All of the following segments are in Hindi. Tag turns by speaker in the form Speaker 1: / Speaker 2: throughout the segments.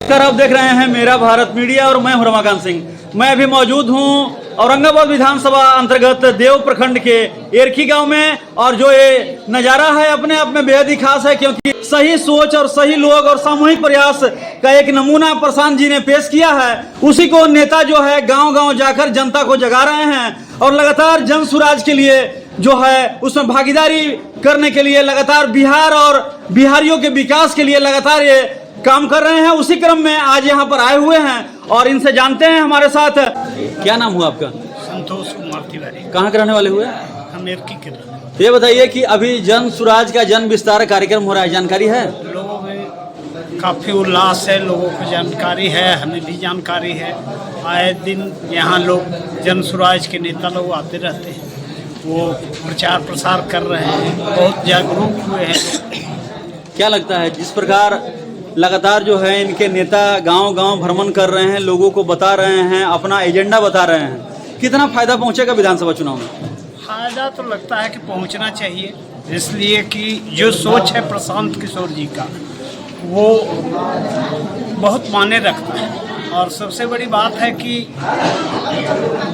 Speaker 1: नमस्कार, आप देख रहे हैं मेरा भारत मीडिया और मैं हूं रमाकांत सिंह। मैं अभी मौजूद हूं औरंगाबाद विधानसभा अंतर्गत देव प्रखंड के एरखी गांव में। और जो ये नज़ारा है अपने आप में बेहद ही खास है, क्योंकि सही सोच और सही लोग और सामूहिक प्रयास का एक नमूना प्रशांत जी ने पेश किया है। उसी को नेता जो है गांव गांव जाकर जनता को जगा रहे हैं और लगातार जन सुराज के लिए जो है उसमें भागीदारी करने के लिए लगातार बिहार और बिहारियों के विकास के लिए लगातार ये काम कर रहे हैं। उसी क्रम में आज यहाँ पर आए हुए हैं और इनसे जानते हैं। हमारे साथ क्या नाम हुआ आपका?
Speaker 2: संतोष कुमार तिवारी।
Speaker 1: कहाँ के रहने वाले हुए?
Speaker 2: हम एरकी के रहने।
Speaker 1: तो ये बताइए कि अभी जन सुराज का जन विस्तार कार्यक्रम हो रहा है, जानकारी है?
Speaker 2: लोगों में काफ़ी उल्लास है, लोगों को जानकारी है, हमें भी जानकारी है। आए दिन यहाँ लोग जन सुराज के नेता लोग आते रहते हैं, वो प्रचार प्रसार कर रहे हैं, बहुत जागरूक हुए हैं।
Speaker 1: क्या लगता है जिस प्रकार लगातार जो है इनके नेता गांव गांव भ्रमण कर रहे हैं, लोगों को बता रहे हैं, अपना एजेंडा बता रहे हैं, कितना फायदा पहुंचेगा विधानसभा चुनाव में?
Speaker 2: फायदा तो लगता है कि पहुंचना चाहिए, इसलिए कि जो सोच है प्रशांत किशोर जी का वो बहुत मायने रखता है। और सबसे बड़ी बात है कि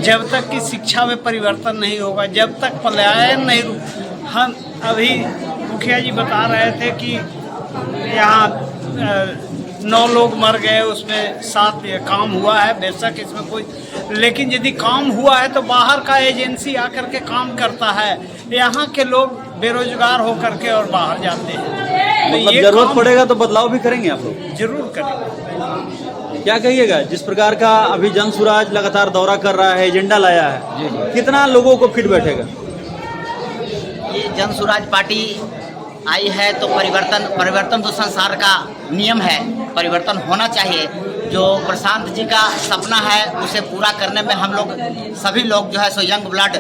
Speaker 2: जब तक कि शिक्षा में परिवर्तन नहीं होगा, जब तक पलायन नहीं, हम अभी मुखिया जी बता रहे थे कि यहाँ 9 लोग मर गए, उसमें 7 काम हुआ है। बेशक इसमें कोई, लेकिन यदि काम हुआ है तो बाहर का एजेंसी आकर के काम करता है, यहाँ के लोग बेरोजगार होकर के और बाहर जाते हैं। तो
Speaker 1: मतलब जरूरत पड़ेगा तो बदलाव भी करेंगे आप लोग?
Speaker 2: जरूर करेंगे।
Speaker 1: क्या कहिएगा जिस प्रकार का अभी जन सुराज लगातार दौरा कर रहा है, एजेंडा लाया है, कितना लोगों को फिट बैठेगा?
Speaker 3: ये जन सुराज पार्टी आई है तो परिवर्तन तो संसार का नियम है, परिवर्तन होना चाहिए। जो प्रशांत जी का सपना है उसे पूरा करने में हम लोग सभी लोग जो है सो यंग ब्लड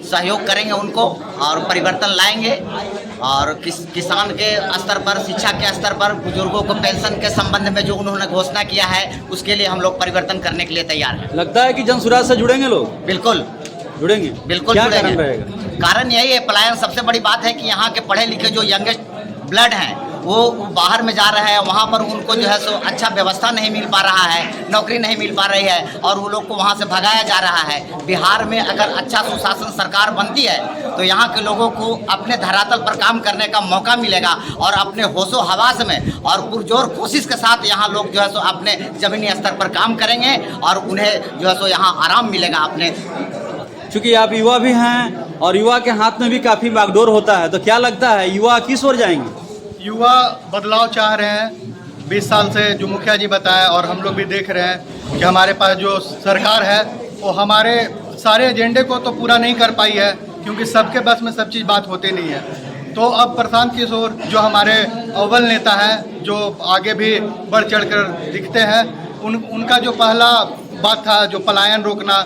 Speaker 3: सहयोग करेंगे उनको और परिवर्तन लाएंगे। और किसान के स्तर पर, शिक्षा के स्तर पर, बुजुर्गों को पेंशन के संबंध में जो उन्होंने घोषणा किया है उसके लिए हम लोग परिवर्तन करने के लिए तैयार हैं।
Speaker 1: लगता है कि जन सुराज से जुड़ेंगे लोग?
Speaker 3: बिल्कुल
Speaker 1: जुड़ेंगे।
Speaker 3: बिल्कुल
Speaker 1: क्या
Speaker 3: जुड़ेंगे।
Speaker 1: कारण रहेगा?
Speaker 3: कारण यही है, पलायन। सबसे बड़ी बात है कि यहाँ के पढ़े लिखे जो यंगेस्ट ब्लड हैं वो बाहर में जा रहे हैं, वहाँ पर उनको जो है सो अच्छा व्यवस्था नहीं मिल पा रहा है, नौकरी नहीं मिल पा रही है और वो लोग को वहाँ से भगाया जा रहा है। बिहार में अगर अच्छा सुशासन सरकार बनती है तो यहाँ के लोगों को अपने धरातल पर काम करने का मौका मिलेगा और अपने होशो हवास में और पुरजोर कोशिश के साथ यहाँ लोग जो है सो अपने ज़मीनी स्तर पर काम करेंगे और उन्हें जो है सो यहाँ आराम मिलेगा अपने।
Speaker 1: चूँकि आप युवा भी हैं और युवा के हाथ में भी काफ़ी बागडोर होता है, तो क्या लगता है युवा किस ओर जाएंगे?
Speaker 4: युवा बदलाव चाह रहे हैं। 20 साल से जो मुखिया जी बताया और हम लोग भी देख रहे हैं कि हमारे पास जो सरकार है वो हमारे सारे एजेंडे को तो पूरा नहीं कर पाई है, क्योंकि सबके बस में सब चीज़ बात होती नहीं है। तो अब प्रशांत किशोर जो हमारे अव्वल नेता हैं, जो आगे भी बढ़ चढ़ कर दिखते हैं, उनका जो पहला बात था जो पलायन रोकना,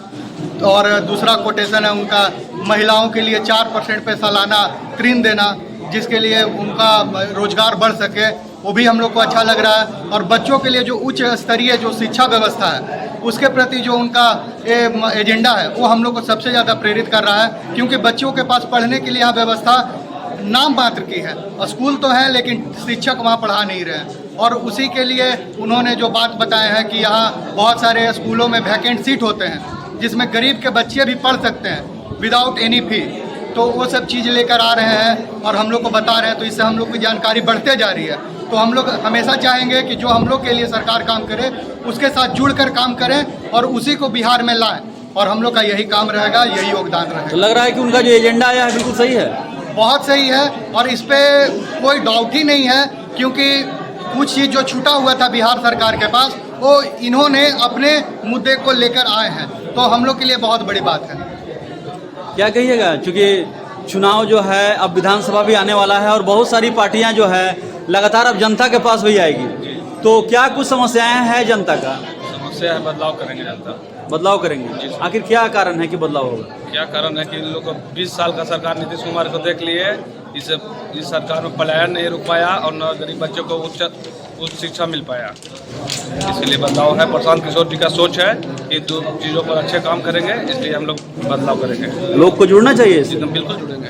Speaker 4: और दूसरा कोटेशन है उनका महिलाओं के लिए 4% पे सालाना ऋण देना, जिसके लिए उनका रोजगार बढ़ सके, वो भी हम लोग को अच्छा लग रहा है। और बच्चों के लिए जो उच्च स्तरीय जो शिक्षा व्यवस्था है उसके प्रति जो उनका एजेंडा है वो हम लोग को सबसे ज़्यादा प्रेरित कर रहा है, क्योंकि बच्चों के पास पढ़ने के लिए यहाँ व्यवस्था नाम मात्र की है। स्कूल तो है लेकिन शिक्षक वहाँ पढ़ा नहीं रहे हैं। और उसी के लिए उन्होंने जो बात बताया है कि यहाँ बहुत सारे स्कूलों में वैकेंट सीट होते हैं जिसमें गरीब के बच्चे भी पढ़ सकते हैं विदाउट एनी फी, तो वो सब चीज़ लेकर आ रहे हैं और हम लोग को बता रहे हैं। तो इससे हम लोग की जानकारी बढ़ते जा रही है। तो हम लोग हमेशा चाहेंगे कि जो हम लोग के लिए सरकार काम करे उसके साथ जुड़कर काम करें और उसी को बिहार में लाएं, और हम लोग का यही काम रहेगा, यही योगदान रहेगा।
Speaker 1: तो लग रहा है कि उनका जो एजेंडा आया है बिल्कुल सही है,
Speaker 4: बहुत सही है और इस पर कोई डाउट ही नहीं है, क्योंकि कुछ चीज़ जो छूटा हुआ था बिहार सरकार के पास वो इन्होंने अपने मुद्दे को लेकर आए हैं, तो हम लोग के लिए बहुत बड़ी बात है।
Speaker 1: क्या कहिएगा? चूँकि चुनाव जो है अब विधानसभा भी आने वाला है और बहुत सारी पार्टियां जो है लगातार अब जनता के पास भी आएगी, तो क्या कुछ समस्याएं हैं जनता का?
Speaker 5: समस्या है, बदलाव करेंगे जनता,
Speaker 1: बदलाव करेंगे। आखिर क्या कारण है कि बदलाव होगा?
Speaker 5: क्या कारण है कि इन लोग 20 साल का सरकार नीतीश कुमार को देख लिए, इस सरकार में पलायन नहीं रुक पाया और न गरीब बच्चों को उच्च शिक्षा मिल पाया, इसलिए बदलाव है। प्रशांत किशोर जी का सोच है कि 2 चीज़ों पर अच्छे काम करेंगे, इसलिए हम लोग बदलाव करेंगे।
Speaker 1: लोग को जुड़ना चाहिए इससे?
Speaker 5: एकदम बिल्कुल जुड़ेंगे।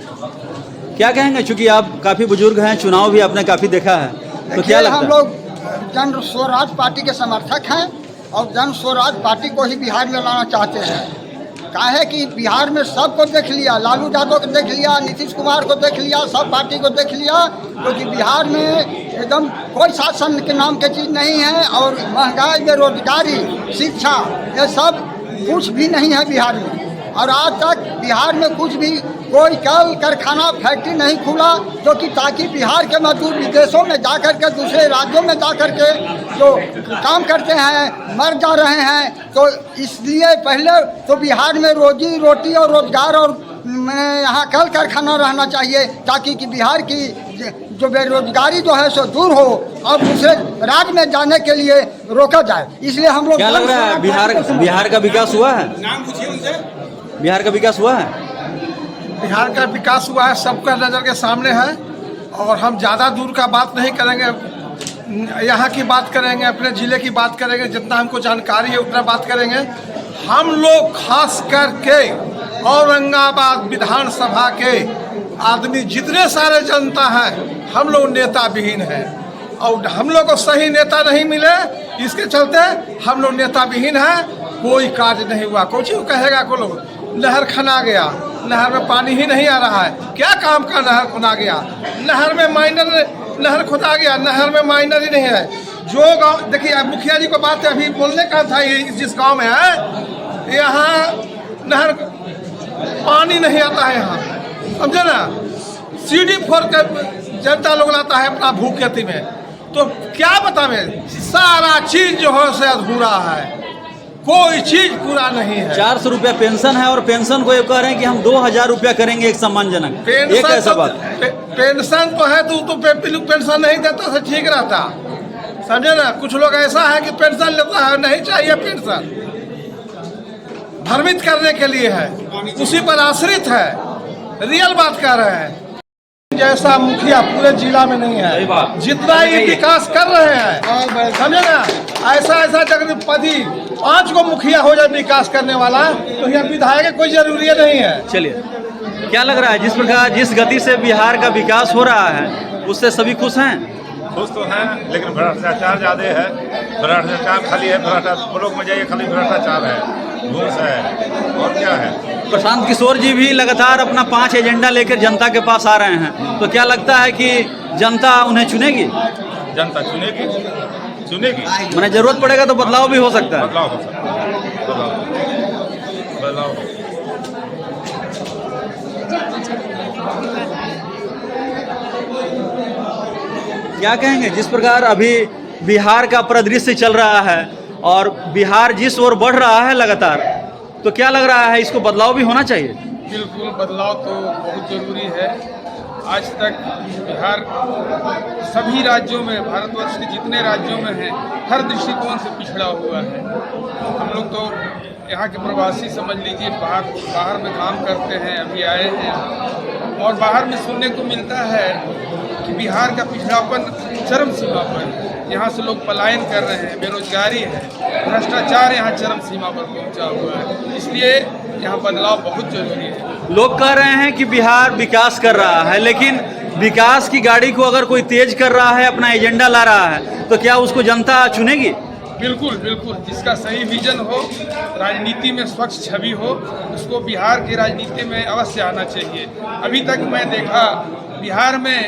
Speaker 1: क्या कहेंगे, चूँकि आप काफ़ी बुजुर्ग हैं, चुनाव भी आपने काफ़ी देखा है, तो क्या लगता है?
Speaker 6: हम लोग जन स्वराज पार्टी के समर्थक हैं और जन स्वराज पार्टी को ही बिहार में लाना चाहते हैं। काहे कि बिहार में सबको देख लिया, लालू यादव को देख लिया, नीतीश कुमार को देख लिया, सब पार्टी को देख लिया, क्योंकि बिहार में एकदम कोई शासन के नाम की चीज़ नहीं है और महंगाई, बेरोजगारी, शिक्षा, ये सब कुछ भी नहीं है बिहार में। और आज तक बिहार में कुछ भी कोई कल कारखाना फैक्ट्री नहीं खुला, जो कि ताकि बिहार के मजदूर विदेशों में जा कर के, दूसरे राज्यों में जा कर के जो काम करते हैं मर जा रहे हैं। तो इसलिए पहले तो बिहार में रोजी रोटी और रोजगार और यहाँ कल कारखाना रहना चाहिए, ताकि कि बिहार की जो बेरोजगारी जो है सो दूर हो और दूसरे राज्य में जाने के लिए रोका जाए। इसलिए हम लोग
Speaker 1: क्या लग रहा है बिहार का विकास हुआ है? बिहार का विकास हुआ है?
Speaker 7: बिहार का विकास हुआ है, सबका नज़र के सामने है। और हम ज़्यादा दूर का बात नहीं करेंगे, यहाँ की बात करेंगे, अपने ज़िले की बात करेंगे, जितना हमको जानकारी है उतना बात करेंगे। हम लोग खास करके औरंगाबाद विधानसभा के आदमी जितने सारे जनता हैं, हम लोग नेता विहीन हैं और हम लोग को सही नेता नहीं मिले, इसके चलते हम लोग नेता विहीन हैं। कोई कार्य नहीं हुआ, कुछ कहेगा को लोग नहर खना गया, नहर में पानी ही नहीं आ रहा है, क्या काम का नहर खुना गया, नहर में माइनर नहर खुदा गया, नहर में माइनर ही नहीं है। जो गाँव देखिए, मुखिया जी को बात अभी बोलने का था, ये जिस गांव में है यहाँ नहर पानी नहीं आता है, यहाँ समझे ना, CD 4 के जनता लोग लाता है अपना भूख खेती में। तो क्या बतावे, सारा चीज जो है से अधूरा है, कोई चीज पूरा नहीं है।
Speaker 1: 400 रुपया पेंशन है और पेंशन को ये कह रहे हैं कि हम 2000 रुपया करेंगे एक सम्मानजनक, ये कैसा बात?
Speaker 7: पेंशन तो है, तो पेंशन नहीं देता तो ठीक रहता, समझे ना। कुछ लोग ऐसा है कि पेंशन लेता है, नहीं चाहिए पेंशन, भ्रमित करने के लिए है, उसी पर आश्रित है, रियल बात कर रहे हैं। जैसा मुखिया पूरे जिला में नहीं है, जितना ये विकास कर रहे हैं, समझे ना, ऐसा जगदीपति 5 को मुखिया हो जाए विकास करने वाला, तो यहाँ विधायक की कोई जरूरी नहीं है।
Speaker 1: चलिए, क्या लग रहा है जिस प्रकार जिस गति से बिहार का विकास हो रहा है उससे सभी खुश हैं?
Speaker 8: खुश तो हैं, लेकिन भ्रष्टाचार ज़्यादा है। भ्रष्टाचार खाली है, ब्लॉक में जाइए खाली भ्रष्टाचार है, घूस है, और क्या है।
Speaker 1: प्रशांत किशोर जी भी लगातार अपना 5 एजेंडा लेकर जनता के पास आ रहे हैं, तो क्या लगता है कि जनता उन्हें चुनेगी?
Speaker 8: जनता चुनेगी।
Speaker 1: मैंने जरूरत पड़ेगा तो बदलाव भी हो सकता है।
Speaker 8: बदलाव हो सकता है, बदलाव।
Speaker 1: क्या कहेंगे जिस प्रकार अभी बिहार का परिदृश्य चल रहा है और बिहार जिस ओर बढ़ रहा है लगातार, तो क्या लग रहा है इसको बदलाव भी होना चाहिए?
Speaker 9: बिल्कुल, बदलाव तो बहुत ज़रूरी है। आज तक बिहार सभी राज्यों में, भारतवर्ष के जितने राज्यों में है, हर दृष्टिकोण से पिछड़ा हुआ है। हम लोग तो यहाँ के प्रवासी समझ लीजिए, बाहर में काम करते हैं, अभी आए हैं, और बाहर में सुनने को मिलता है कि बिहार का पिछड़ापन चरम सीमा पर है। यहाँ से लोग पलायन कर रहे हैं, बेरोजगारी है, भ्रष्टाचार यहाँ चरम सीमा पर पहुँचा हुआ है। इसलिए यहाँ बदलाव बहुत जरूरी है।
Speaker 1: लोग कह रहे हैं कि बिहार विकास कर रहा है, लेकिन विकास की गाड़ी को अगर कोई तेज कर रहा है, अपना एजेंडा ला रहा है, तो क्या उसको जनता चुनेगी?
Speaker 9: बिल्कुल बिल्कुल, जिसका सही विजन हो, राजनीति में स्वच्छ छवि हो, उसको बिहार की राजनीति में अवश्य आना चाहिए। अभी तक मैं देखा बिहार में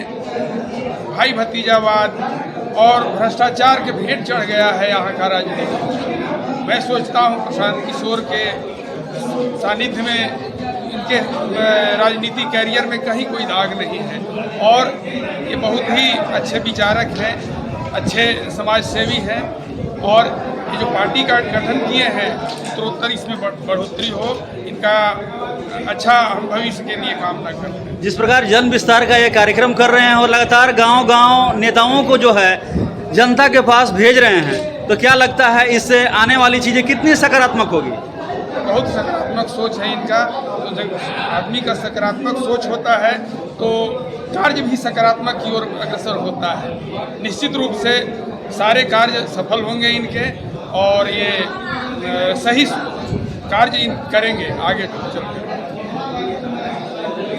Speaker 9: भाई भतीजावाद और भ्रष्टाचार के भेंट चढ़ गया है यहाँ का राजनीति। मैं सोचता हूँ प्रशांत किशोर के सानिध्य में इनके राजनीति कैरियर में कहीं कोई दाग नहीं है, और ये बहुत ही अच्छे विचारक हैं, अच्छे समाज सेवी हैं, और ये जो पार्टी का गठन किए हैं उत्तरोत्तर इसमें बढ़ोतरी हो, इनका अच्छा हम भविष्य के लिए कामना करते हैं।
Speaker 1: जिस प्रकार जन विस्तार का ये कार्यक्रम कर रहे हैं और लगातार गांव-गांव नेताओं को जो है जनता के पास भेज रहे हैं, तो क्या लगता है इससे आने वाली चीज़ें कितनी सकारात्मक होगी?
Speaker 9: बहुत सकारात्मक सोच है इनका। तो जब आदमी का सकारात्मक सोच होता है तो कार्य भी सकारात्मक की ओर अग्रसर होता है। निश्चित रूप से सारे कार्य सफल होंगे इनके, और ये सही कार्य करेंगे आगे चलकर।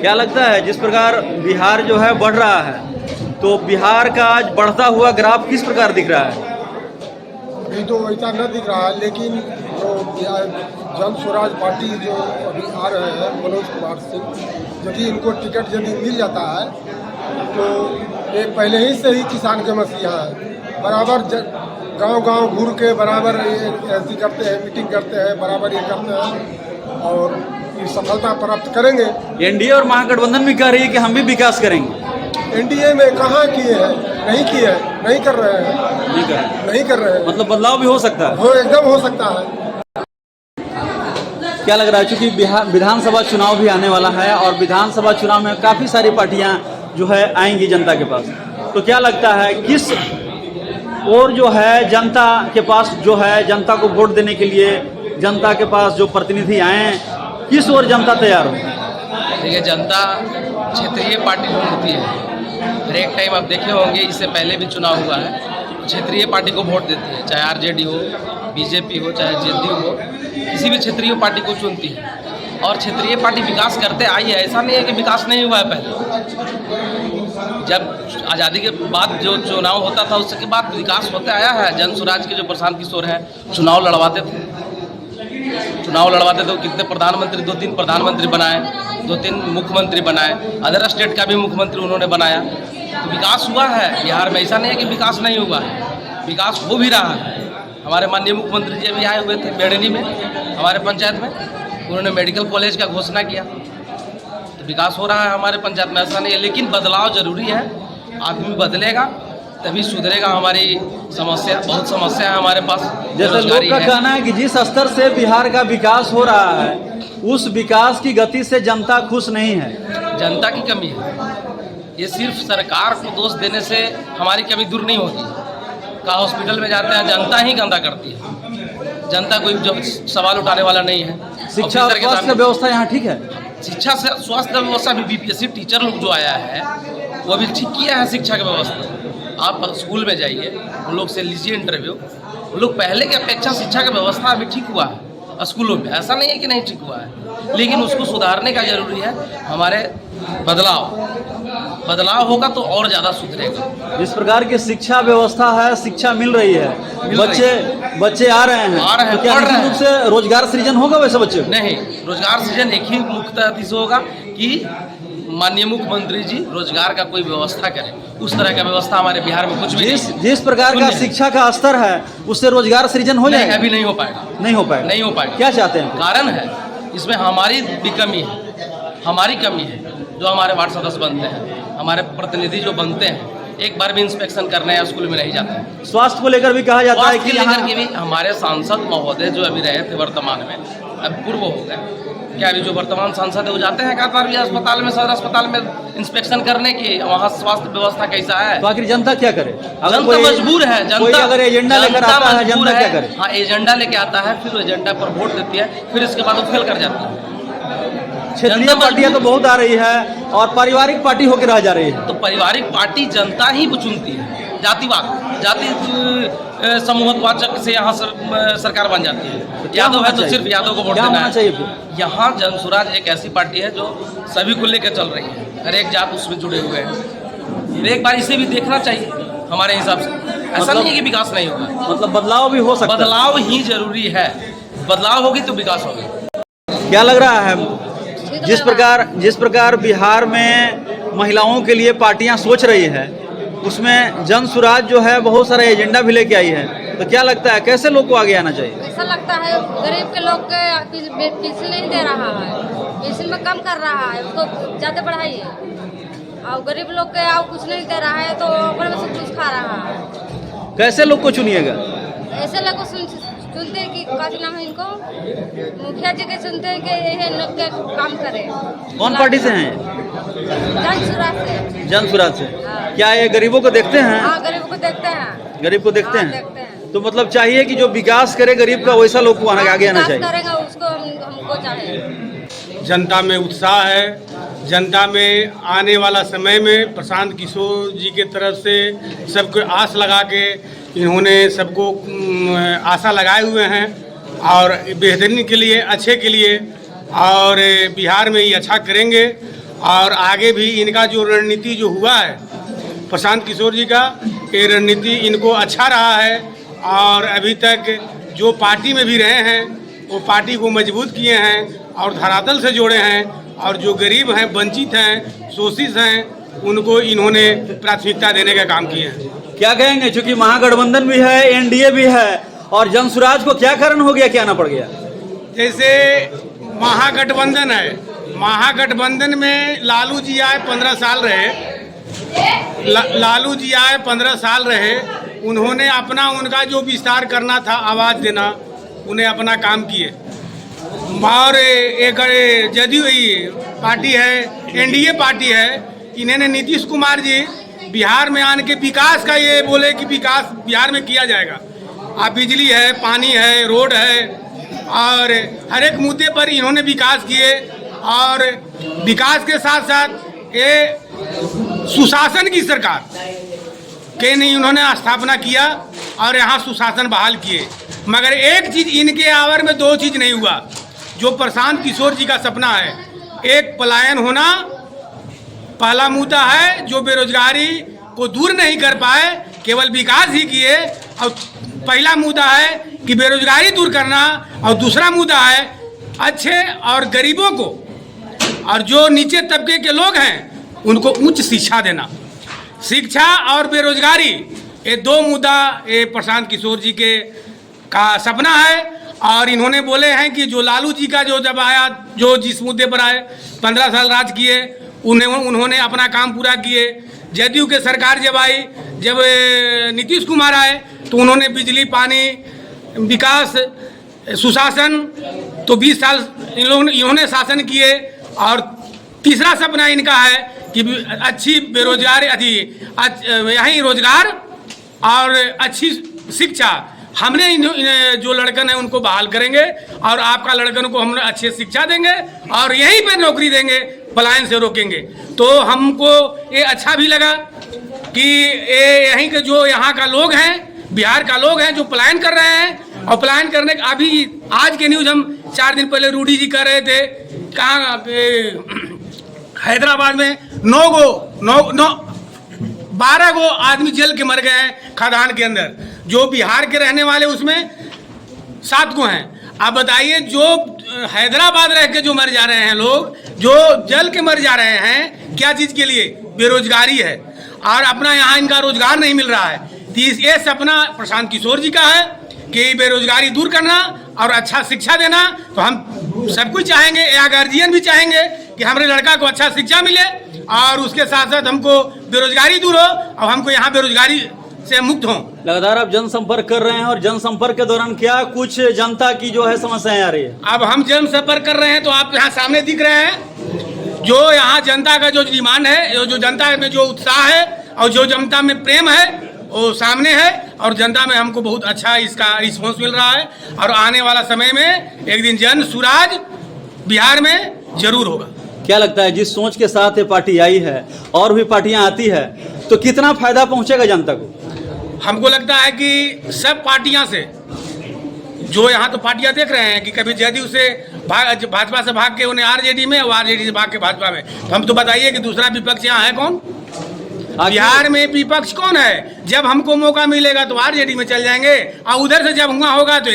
Speaker 1: क्या लगता है जिस प्रकार बिहार जो है बढ़ रहा है, तो बिहार का आज बढ़ता हुआ ग्राफ किस प्रकार दिख रहा है?
Speaker 7: अभी तो ऐसा न दिख रहा है, लेकिन जो जन स्वराज पार्टी जो अभी आ रहे हैं मनोज कुमार सिंह, यदि इनको टिकट यदि मिल जाता है तो ये पहले ही से ही किसान के मसीहा है। बराबर गांव-गांव घूर के बराबर ये ऐसी करते हैं, मीटिंग करते हैं, बराबर ये करते हैं और ये सफलता प्राप्त करेंगे।
Speaker 1: एनडीए और महागठबंधन भी कह रही है कि हम भी विकास करेंगे।
Speaker 7: एनडीए में कहाँ किए हैं, नहीं किए हैं, नहीं कर रहे हैं, नहीं कर रहे हैं।
Speaker 1: मतलब बदलाव भी हो सकता है,
Speaker 7: हो एकदम हो सकता है।
Speaker 1: क्या लग रहा है, चूंकि बिहार विधानसभा चुनाव भी आने वाला है और विधानसभा चुनाव में काफ़ी सारी पार्टियां जो है आएंगी जनता के पास, तो क्या लगता है किस और जो है जनता के पास जो है जनता को वोट देने के लिए जनता के पास जो प्रतिनिधि आए किस ओर जनता तैयार हो?
Speaker 10: देखिए, जनता क्षेत्रीय पार्टी ढूंढती है। हर एक टाइम आप देखे होंगे, इससे पहले भी चुनाव हुआ है, क्षेत्रीय पार्टी को वोट देती है, चाहे आरजेडी हो, बीजेपी हो, चाहे जेडीयू हो, किसी भी क्षेत्रीय पार्टी को चुनती है। और क्षेत्रीय पार्टी विकास करते आई है, ऐसा नहीं है कि विकास नहीं हुआ है। पहले जब आज़ादी के बाद जो चुनाव होता था उसके बाद विकास होते आया है। जन स्वराज के जो प्रशांत किशोर हैं, चुनाव लड़वाते थे, तो कितने प्रधानमंत्री, 2-3 प्रधानमंत्री बनाए, 2-3 मुख्यमंत्री बनाए, अदर स्टेट का भी मुख्यमंत्री उन्होंने बनाया। तो विकास हुआ है बिहार में, ऐसा नहीं है कि विकास नहीं हुआ है, विकास हो भी रहा है। हमारे माननीय मुख्यमंत्री जी भी आए हुए थे बेड़नी में, हमारे पंचायत में, उन्होंने मेडिकल कॉलेज का घोषणा किया। तो विकास हो रहा है हमारे पंचायत में, ऐसा नहीं है। लेकिन बदलाव जरूरी है, आदमी बदलेगा तभी सुधरेगा। हमारी समस्या, बहुत समस्या है हमारे पास।
Speaker 1: जैसे लोग का कहना है कि जिस स्तर से बिहार का विकास हो रहा है उस विकास की गति से जनता खुश नहीं है।
Speaker 10: जनता की कमी है, ये सिर्फ सरकार को दोष देने से हमारी कमी दूर नहीं होती। का हॉस्पिटल में जाते हैं, जनता ही गंदा करती है, जनता कोई जो सवाल उठाने वाला नहीं है।
Speaker 1: शिक्षा और स्वास्थ्य व्यवस्था यहाँ ठीक है?
Speaker 10: शिक्षा से स्वास्थ्य व्यवस्था भी, बीपीएससी टीचर लोग जो आया है वो भी ठीक किया है शिक्षा की व्यवस्था। आप स्कूल में जाइए, उन लोग से लीजिए इंटरव्यू, उन लोग पहले की अपेक्षा शिक्षा की व्यवस्था अभी ठीक हुआ है स्कूलों में, ऐसा नहीं है कि नहीं ठीक हुआ है, लेकिन उसको सुधारने का जरूरी है। हमारे बदलाव होगा तो और ज़्यादा सुधरेगा।
Speaker 1: जिस प्रकार की शिक्षा व्यवस्था है, शिक्षा मिल रही है, बच्चे आ रहे हैं, तो क्या निश्चित रूप से रोजगार सृजन होगा वैसे बच्चे?
Speaker 10: नहीं, रोजगार सृजन एक ही मुख्य से होगा कि माननीय मुख्यमंत्री जी रोजगार का कोई व्यवस्था करें। उस तरह का व्यवस्था हमारे बिहार में कुछ भी
Speaker 1: जिस प्रकार का शिक्षा का स्तर है उससे रोजगार सृजन हो जाएगा?
Speaker 10: अभी नहीं हो पाएगा,
Speaker 1: नहीं हो पाएगा। क्या चाहते हैं?
Speaker 10: कारण है इसमें हमारी भी कमी है, हमारी कमी है। जो हमारे वार्ड सदस्य बनते हैं, हमारे प्रतिनिधि जो बनते हैं, एक बार भी इंस्पेक्शन करने या स्कूल में नहीं जाते हैं।
Speaker 1: स्वास्थ्य को लेकर भी कहा जाता है कि
Speaker 10: लेकर के भी हमारे सांसद महोदय जो अभी रहे थे वर्तमान में, अब पूर्व हो गए, क्या अभी जो वर्तमान सांसद है वो जाते हैं कातवार अस्पताल में, सदर अस्पताल में इंस्पेक्शन करने की वहाँ स्वास्थ्य व्यवस्था कैसा है?
Speaker 1: तो आखिर जनता क्या करे?
Speaker 10: जनता मजबूर है, जनता
Speaker 1: अगर एजेंडा लेकर आता है, जनता क्या करे?
Speaker 10: हाँ, एजेंडा लेके आता है, फिर एजेंडा पर वोट देती है, फिर इसके बाद वो फेल कर जाता है।
Speaker 1: क्षेत्रीय पार्टियां तो बहुत आ रही है और पारिवारिक पार्टी होकर रह जा रही है।
Speaker 10: तो पारिवारिक पार्टी जनता ही चुनती है, जातिवाद, जाति समूहवाचक से यहाँ सरकार बन जाती है। यादव है तो सिर्फ यादव को वोट देना है। यहाँ जन स्वराज एक ऐसी पार्टी है जो सभी को लेकर चल रही है, हर एक जात उसमें जुड़े हुए हैं। एक बार इसे भी देखना चाहिए हमारे हिसाब से। ऐसा नहीं है कि विकास नहीं होगा,
Speaker 1: मतलब बदलाव भी हो सकता है।
Speaker 10: बदलाव ही जरूरी है, बदलाव होगी तो विकास होगी।
Speaker 1: क्या लग रहा है, जिस प्रकार बिहार में महिलाओं के लिए पार्टियां सोच रही है, उसमें जन स्वराज जो है बहुत सारा एजेंडा भी लेके आई है, तो क्या लगता है कैसे लोग को आगे आना चाहिए?
Speaker 11: ऐसा लगता है गरीब के लोग के पेंशन नहीं दे रहा है, पेंशन में कम कर रहा है, उसको ज़्यादा बढ़ाइए। और गरीब लोग के कुछ नहीं दे रहा है तो अपने में सब कुछ खा रहा है।
Speaker 1: कैसे लोग को चुनिएगा? ऐसे
Speaker 11: लोग को सुनते हैं कि क्या नाम है इनको, मुखिया जी के सुनते हैं कि ये लोग के काम करे।
Speaker 1: कौन पार्टी से हैं?
Speaker 11: जन स्वराज से।
Speaker 1: जन स्वराज से। क्या ये गरीबों को देखते हैं?
Speaker 11: हाँ, गरीबों को देखते हैं।
Speaker 1: गरीब को देखते हैं। तो मतलब चाहिए कि जो विकास करे गरीब का, वैसा लोग को आगे आना चाहिए।
Speaker 11: करेगा उसको हमको चाहिए।
Speaker 12: जनता में उत्साह है, जनता में आने वाला समय में प्रशांत किशोर जी के तरफ से सबको आस लगा के इन्होंने सबको आशा लगाए हुए हैं और बेहतरीन के लिए, अच्छे के लिए, और बिहार में ये अच्छा करेंगे। और आगे भी इनका जो रणनीति जो हुआ है प्रशांत किशोर जी का, ये रणनीति इनको अच्छा रहा है और अभी तक जो पार्टी में भी रहे हैं वो पार्टी को मजबूत किए हैं और धरातल से जोड़े हैं, और जो गरीब हैं, वंचित हैं, शोषित हैं, उनको इन्होंने प्राथमिकता देने का काम किए हैं।
Speaker 1: क्या कहेंगे, चूंकि महागठबंधन भी है, एनडीए भी है, और जनसुराज को क्या कारण हो गया, क्या आना पड़ गया?
Speaker 12: जैसे महागठबंधन है, महागठबंधन में लालू जी आए 15 साल रहे, लालू जी आए 15 साल रहे, उन्होंने अपना उनका जो विस्तार करना था, आवाज़ देना, उन्हें अपना काम किए। और एक जदयू पार्टी है, एनडीए पार्टी है, इन्होंने नीतीश कुमार जी बिहार में आने के विकास का ये बोले कि विकास बिहार में किया जाएगा। अब बिजली है, पानी है, रोड है, और हर एक मुद्दे पर इन्होंने विकास किए। और विकास के साथ साथ ये सुशासन की सरकार के नहीं उन्होंने स्थापना किया और यहाँ सुशासन बहाल किए। मगर एक चीज़ इनके आवर में, दो चीज़ नहीं हुआ जो प्रशांत किशोर जी का सपना है। एक पलायन होना पहला मुद्दा है, जो बेरोजगारी को दूर नहीं कर पाए, केवल विकास ही किए। और पहला मुद्दा है कि बेरोजगारी दूर करना, और दूसरा मुद्दा है अच्छे और गरीबों को और जो नीचे तबके के लोग हैं उनको उच्च शिक्षा देना। शिक्षा और बेरोजगारी, ये दो मुद्दा ये प्रशांत किशोर जी के का सपना है। और इन्होंने बोले हैं कि जो लालू जी का जो जब आया, जो जिस मुद्दे पर आए, 15 साल राज किए, उन्होंने अपना काम पूरा किए। जदयू के सरकार जब आई, जब नीतीश कुमार आए, तो उन्होंने बिजली, पानी, विकास, सुशासन, तो 20 साल इन्होंने शासन किए। और तीसरा सपना इनका है कि अच्छी बेरोजगारी, यहीं रोजगार और अच्छी शिक्षा, हमने जो लड़कन है उनको बहाल करेंगे और आपका लड़कन को हम अच्छी शिक्षा देंगे और यहीं पे नौकरी देंगे, पलायन से रोकेंगे। तो हमको ये अच्छा भी लगा कि ये यहीं के जो यहाँ का लोग हैं, बिहार का लोग हैं, जो पलायन कर रहे हैं। और पलायन करने का अभी आज के न्यूज़ हम 4 दिन पहले रूडी जी कर रहे थे, कहाँ हैदराबाद में 12 गो आदमी जल के मर गए हैं खदान के अंदर। जो बिहार के रहने वाले उसमें 7 को हैं। अब बताइए, जो हैदराबाद रह के जो मर जा रहे हैं लोग, जो जल के मर जा रहे हैं, क्या चीज़ के लिए? बेरोजगारी है, और अपना यहाँ इनका रोजगार नहीं मिल रहा है। तो ये सपना प्रशांत किशोर जी का है कि बेरोजगारी दूर करना और अच्छा शिक्षा देना। तो हम सब कुछ चाहेंगे, या गार्जियन भी चाहेंगे कि हमारे लड़का को अच्छा शिक्षा मिले और उसके साथ साथ हमको बेरोजगारी दूर हो और हमको यहाँ बेरोजगारी से मुक्त हों।
Speaker 1: लगातार आप जनसंपर्क कर रहे हैं, और जनसंपर्क के दौरान क्या कुछ जनता की जो है समस्याएं आ रही है?
Speaker 12: अब हम जनसंपर्क कर रहे हैं, तो आप यहाँ सामने दिख रहे हैं जो यहाँ जनता का जो डिमांड है, जो जनता में जो उत्साह है और जो जनता में प्रेम है, वो सामने है। और जनता में हमको बहुत अच्छा इसका रिस्पॉन्स मिल रहा है। और आने वाला समय में एक दिन जन सुराज बिहार में जरूर होगा।
Speaker 1: क्या लगता है, जिस सोच के साथ ये पार्टी आई है और भी पार्टियां आती है, तो कितना फायदा पहुंचेगा जनता को?
Speaker 12: हमको लगता है कि सब पार्टियां से, जो यहाँ तो पार्टियां देख रहे हैं कि कभी जदयू से भाजपा से भाग के उन्हें आरजेडी में, और आरजेडी से भाग के भाजपा में। तो हम तो बताइए कि दूसरा विपक्ष यहाँ है कौन? बिहार में विपक्ष कौन है? जब हमको मौका मिलेगा तो आरजेडी में चल जाएंगे, और उधर से जब हुआ होगा तो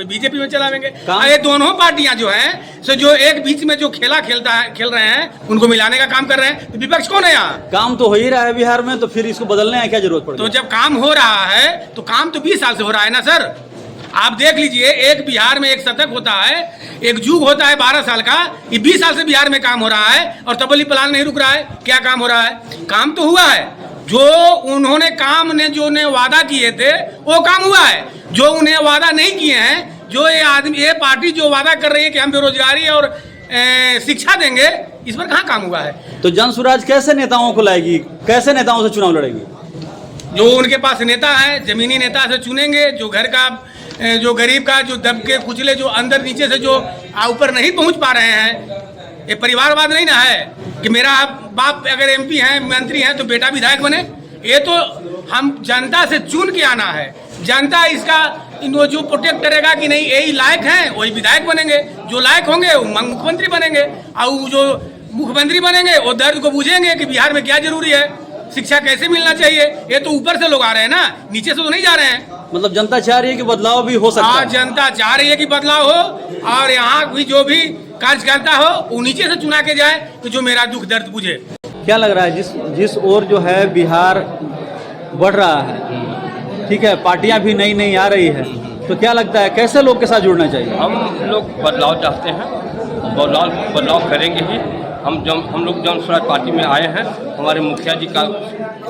Speaker 12: बीजेपी में चलावेंगे। ये दोनों पार्टियां जो हैं, सो जो एक बीच में जो खेल रहे हैं, उनको मिलाने का काम कर रहे हैं। तो विपक्ष कौन है यहाँ?
Speaker 1: काम तो हो ही रहा है बिहार में, तो फिर इसको बदलने की क्या जरूरत पड़ेगी?
Speaker 12: तो जब काम हो रहा है, तो काम तो 20 साल से हो रहा है ना सर। आप देख लीजिए, एक बिहार में एक शतक होता है, एक जुग होता है 12 साल का। ये 20 साल से बिहार में काम हो रहा है और तबली प्लान नहीं रुक रहा है। क्या काम हो रहा है? काम तो हुआ है। जो उन्होंने काम ने जो ने वादा किए थे, वो काम हुआ है। जो उन्हें वादा नहीं किए हैं, जो ये पार्टी जो वादा कर रही है कि हम बेरोजगारी और शिक्षा देंगे, इस पर कहाँ काम हुआ है?
Speaker 1: तो जनसुराज कैसे नेताओं को लाएगी, कैसे नेताओं से चुनाव लड़ेगी?
Speaker 12: जो उनके पास नेता है, जमीनी नेता से चुनेंगे, जो घर का, जो गरीब का, जो दबके कुचले, जो अंदर नीचे से जो ऊपर नहीं पहुंच पा रहे हैं। ये परिवारवाद नहीं ना है कि मेरा बाप अगर एमपी हैं, मंत्री हैं, तो बेटा विधायक बने। ये तो हम जनता से चुन के आना है। जनता इसका जो प्रोटेक्ट करेगा कि नहीं यही लायक हैं, वही विधायक बनेंगे। जो लायक होंगे वो मुख्यमंत्री बनेंगे, और जो मुख्यमंत्री बनेंगे वो दर्द को बूझेंगे कि बिहार में क्या जरूरी है, शिक्षा कैसे मिलना चाहिए। ये तो ऊपर से लोग आ रहे हैं ना, नीचे से तो नहीं जा रहे हैं।
Speaker 1: मतलब जनता चाह रही है कि बदलाव भी हो सकता
Speaker 12: हाँ,
Speaker 1: है।
Speaker 12: जनता चाह रही है कि बदलाव हो और यहाँ भी जो भी कार्यकर्ता हो वो नीचे से चुना के जाए कि जो मेरा दुख दर्द बुझे।
Speaker 1: क्या लग रहा है जिस ओर जो है बिहार बढ़ रहा है, ठीक है, पार्टियां भी नई नई आ रही है, तो क्या लगता है कैसे लोग के साथ जुड़ना चाहिए?
Speaker 10: हम लोग बदलाव चाहते हैं, बदलाव करेंगे ही। हम लोग जन स्वराज पार्टी में आए हैं, हमारे मुखिया जी का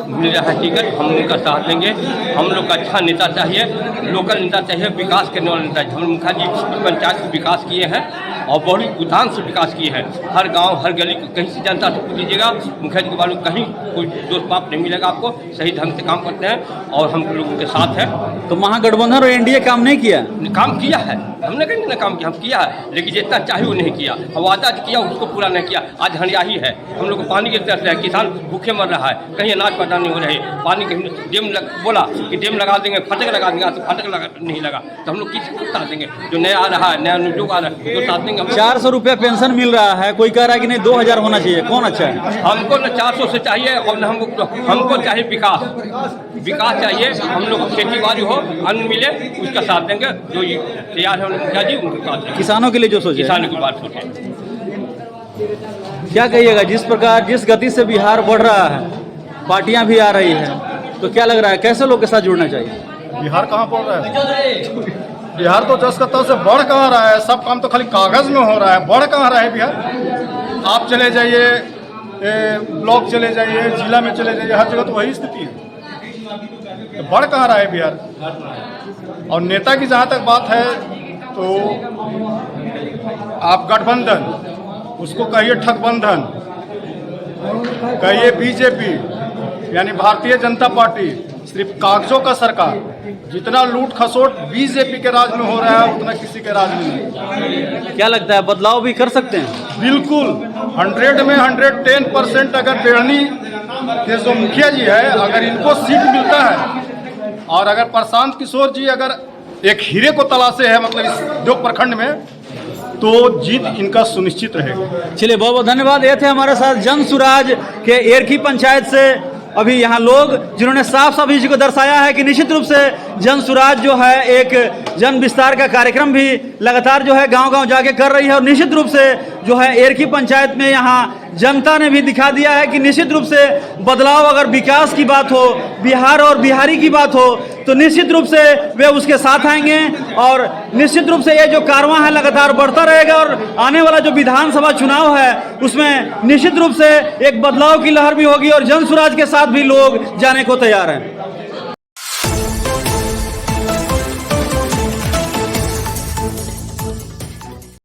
Speaker 10: मिल रहा है टिकट, हम उनका साथ देंगे। हम लोग का अच्छा नेता चाहिए, लोकल नेता चाहिए, विकास करने वाला नेता चाहिए। हम मुखिया जी पंचायत को विकास किए हैं और बड़ी उदान से विकास किए हैं। हर गांव हर गली कहीं से जनता से पूछ लीजिएगा, मुखिया जी के बारे में कहीं कोई दोष पाप नहीं मिलेगा आपको। सही ढंग से काम करते हैं और हम लोगों के साथ हैं।
Speaker 1: तो महागठबंधन और एनडीए काम नहीं किया?
Speaker 10: काम किया है, हमने कहीं ना काम किया, हम किया है, लेकिन जितना चाहिए वो नहीं किया। वादा किया उसको पूरा नहीं किया। आज हरियाही है, हम लोग को पानी की तरफ है, किसान भूखे मर रहा है, कहीं अनाज पैदा नहीं हो रही, पानी कहीं बोला कि डेम लगा देंगे, फाटक लगा देंगे, तो फाटक नहीं लगा तो हम लोग किसको साथ देंगे? जो नया आ रहा है, नया उद्योग आ रहा है, तो साथ देंगे।
Speaker 1: 400 रुपया पेंशन मिल रहा है, कोई कह रहा है कि नहीं 2000 होना चाहिए, कौन अच्छा है?
Speaker 10: हमको न 400 से चाहिए और न हमको चाहिए विकास चाहिए। हम लोग खेती बाड़ी हो, अन्न मिले, उसका साथ देंगे। जो तैयार है मुखिया जी उनके साथ देंगे।
Speaker 1: किसानों के लिए जो सोचे,
Speaker 10: किसानों की बात सोचे।
Speaker 1: क्या कहिएगा, जिस प्रकार जिस गति से बिहार बढ़ रहा है, पार्टियां भी आ रही है, तो क्या लग रहा है कैसे लोग के साथ जुड़ना चाहिए?
Speaker 4: बिहार कहाँ बढ़ रहा है? बिहार तो 10 कत्ता से बढ़ कहाँ रहा है? सब काम तो खाली कागज में हो रहा है, बढ़ कहाँ रहा है बिहार? आप चले जाइए, ब्लॉक चले जाइए, जिला में चले जाइए, हर जगह तो वही स्थिति है। तो बढ़ कहाँ रहा है बिहार? और नेता की जहाँ तक बात है तो आप गठबंधन, उसको कहिए ठगबंधन, कहिए बीजेपी यानी भारतीय जनता पार्टी, सिर्फ कागजों का सरकार। जितना लूट खसोट बीजेपी के राज में हो रहा है उतना किसी के राज में नहीं।
Speaker 1: क्या लगता है बदलाव भी कर सकते हैं?
Speaker 4: बिल्कुल 100 में 110% अगर बेड़नी के जो मुखिया जी है, अगर इनको सीट मिलता है और अगर प्रशांत किशोर जी अगर एक हीरे को तलाशे है मतलब इस दो प्रखंड में, तो जीत इनका सुनिश्चित रहेगा।
Speaker 1: चलिए, बहुत बहुत धन्यवाद। ये थे हमारे साथ जन सुराज के एरखी पंचायत से अभी यहाँ लोग जिन्होंने साफ साफ इसी को दर्शाया है कि निश्चित रूप से जन सुराज जो है एक जन विस्तार का कार्यक्रम भी लगातार जो है गांव-गांव जाके कर रही है और निश्चित रूप से जो है एरखी पंचायत में यहाँ जनता ने भी दिखा दिया है कि निश्चित रूप से बदलाव, अगर विकास की बात हो, बिहार और बिहारी की बात हो, तो निश्चित रूप से वे उसके साथ आएंगे और निश्चित रूप से ये जो कारवां है लगातार बढ़ता रहेगा और आने वाला जो विधानसभा चुनाव है उसमें निश्चित रूप से एक बदलाव की लहर भी होगी और जन सुराज के साथ भी लोग जाने को तैयार हैं।